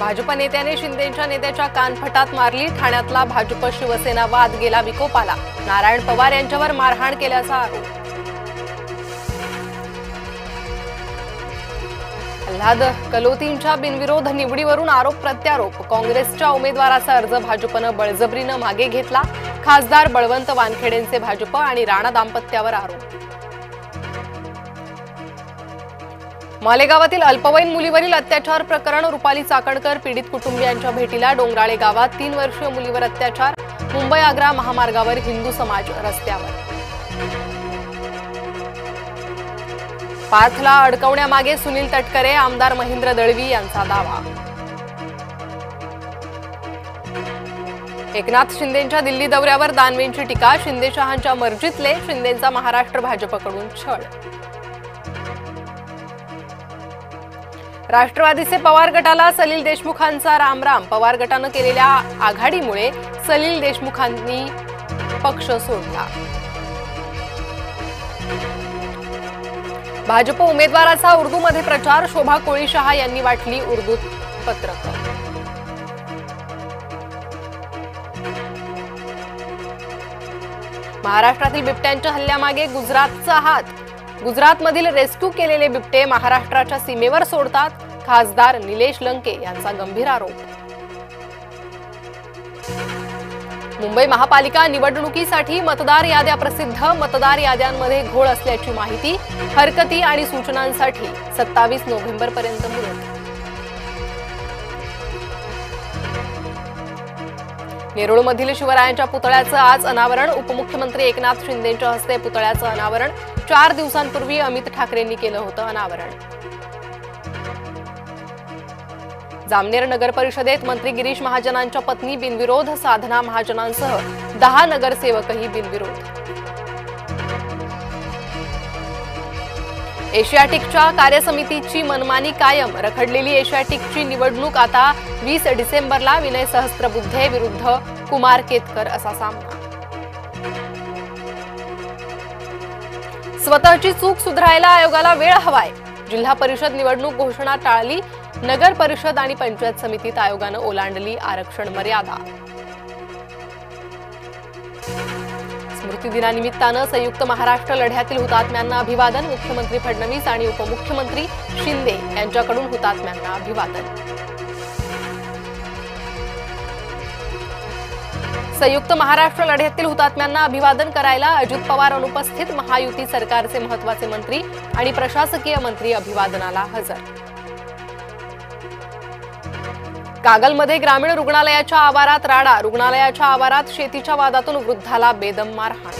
भाजप नेत्याने शिंदेंच्या नेत्याच्या कानफटात मारली। ठाण्यातला भाजप शिवसेना वाद गेला विकोपाला। नारायण पवार यांच्यावर मारहाण केल्याचा आरोप। प्रल्हाद कलोतींच्या बिनविरोध निवडीवरून आरोप प्रत्यारोप। काँग्रेसच्या उमेदवाराचा अर्ज भाजपनं बळजबरीनं मागे घेतला। खासदार बळवंत वानखेडेंचे भाजप आणि राणा दाम्पत्यावर आरोप। मालेगावातील अल्पवयीन मुलीवरील अत्याचार प्रकरण। रुपाली चाकणकर पीडित कुटुंबियांच्या भेटीला। डोंगराळे गावात 3 वर्षीय मुलीवर अत्याचार। मुंबई आग्रा महामार्गावर हिंदू समाज रस्त्यावर। पार्थला अडकवण्यामागे सुनील तटकरे, आमदार महेंद्र दळवी यांचा दावा। एकनाथ शिंदेंच्या दिल्ली दौऱ्यावर दानवेंची टीका। शिंदेशहांच्या मर्जीतले, शिंदेंचा महाराष्ट्र भाजपकडून छळ। राष्ट्रवादीचे पवार गटाला सलील देशमुखांचा रामराम। पवार गटानं केलेल्या आघाडीमुळे सलील देशमुखांनी पक्ष सोडला। भाजप उमेदवाराचा उर्दूमध्ये प्रचार। शोभा कोळीशहा यांनी वाटली उर्दू पत्रक। महाराष्ट्रातील बिबट्यांच्या हल्ल्यामागे गुजरातचा हात। गुजरातमधील रेस्क्यू केलेले बिबटे महाराष्ट्राच्या सीमेवर सोडतात। खासदार निलेश लंके यांचा गंभीर आरोप। मुंबई महापालिका निवडणुकीसाठी मतदार याद्या प्रसिद्ध। मतदार याद्यांमध्ये घोळ असल्याची माहिती। हरकती आणि सूचनांसाठी 27 नोव्हेंबरपर्यंत मुदत। नेरूळमधील शिवरायांच्या पुतळ्याचं आज अनावरण। उपमुख्यमंत्री एकनाथ शिंदेंच्या हस्ते पुतळ्याचं अनावरण। 4 दिवसांपूर्वी अमित ठाकरेंनी केलं होतं अनावरण। जामनेर नगर परिषदेत मंत्री गिरीश महाजनांच्या पत्नी बिनविरोध। साधना महाजनांसह 10 नगरसेवकही बिनविरोध। एशियाटिकच्या कार्यसमितीची मनमानी कायम। रखडलेली एशियाटिकची निवडणूक आता 20 डिसेंबरला। विनय सहस्त्रबुद्धे विरुद्ध कुमार केतकर असा सामना। स्वतःची चूक सुधारायला आयोगाला वेळ हवाय। जिल्हा परिषद निवडणूक घोषणा टाळली। नगर परिषद आणि पंचायत समितीत आयोगानं ओलांडली आरक्षण मर्यादा। स्मृती दिनानिमित्तानं संयुक्त महाराष्ट्र लढ्यातील हुतात्म्यांना अभिवादन। मुख्यमंत्री फडणवीस आणि उपमुख्यमंत्री शिंदे यांच्याकडून हुतात्म्यांना अभिवादन। संयुक्त महाराष्ट्र लढ्यातील हुतात्म्यांना अभिवादन करायला अजित पवार अनुपस्थित। महायुती सरकारचे महत्त्वाचे मंत्री आणि प्रशासकीय मंत्री अभिवादनाला हजर। कागलमध्ये ग्रामीण रुग्णालयाच्या आवारात राडा। रुग्णालयाच्या आवारात शेतीच्या वादातून वृद्धाला बेदम मारहाण।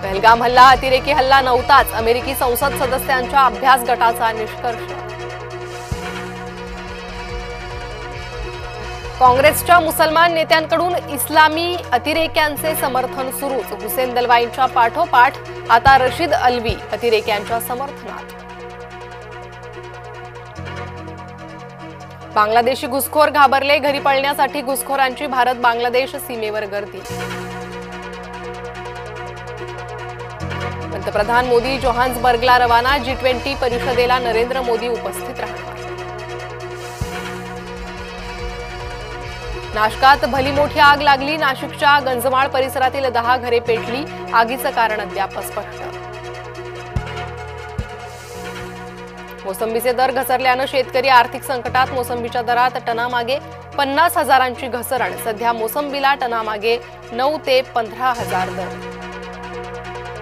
पहलगाम हल्ला अतिरेकी हल्ला नव्हताच। अमेरिकी संसद सदस्यांच्या अभ्यास गटाचा निष्कर्ष। काँग्रेसच्या मुसलमान नेत्यांकडून इस्लामी अतिरेक्यांचे समर्थन सुरूच। हुसेन दलवाईंच्या पाठोपाठ आता रशीद अल्वी अतिरेक्यांच्या समर्थनात। बांगलादेशी घुसखोर घाबरले। घरी पळण्यासाठी घुसखोरांची भारत बांगलादेश सीमेवर गर्दी। पंतप्रधान मोदी जोहान्सबर्गला रवाना। G20 परिषदेला नरेंद्र मोदी उपस्थित राहणार। नाशकात भली मोठी आग लागली। नाशिकच्या गंजमाळ परिसरातील 10 घरे पेटली। आगीचं कारण अद्याप स्पष्ट। मोसंबीचे दर घसरल्यानं शेतकरी आर्थिक संकटात। मोसंबीच्या दरात टनामागे 50,000ची घसरण। सध्या मोसंबीला टनामागे 9 ते 15,000 दर।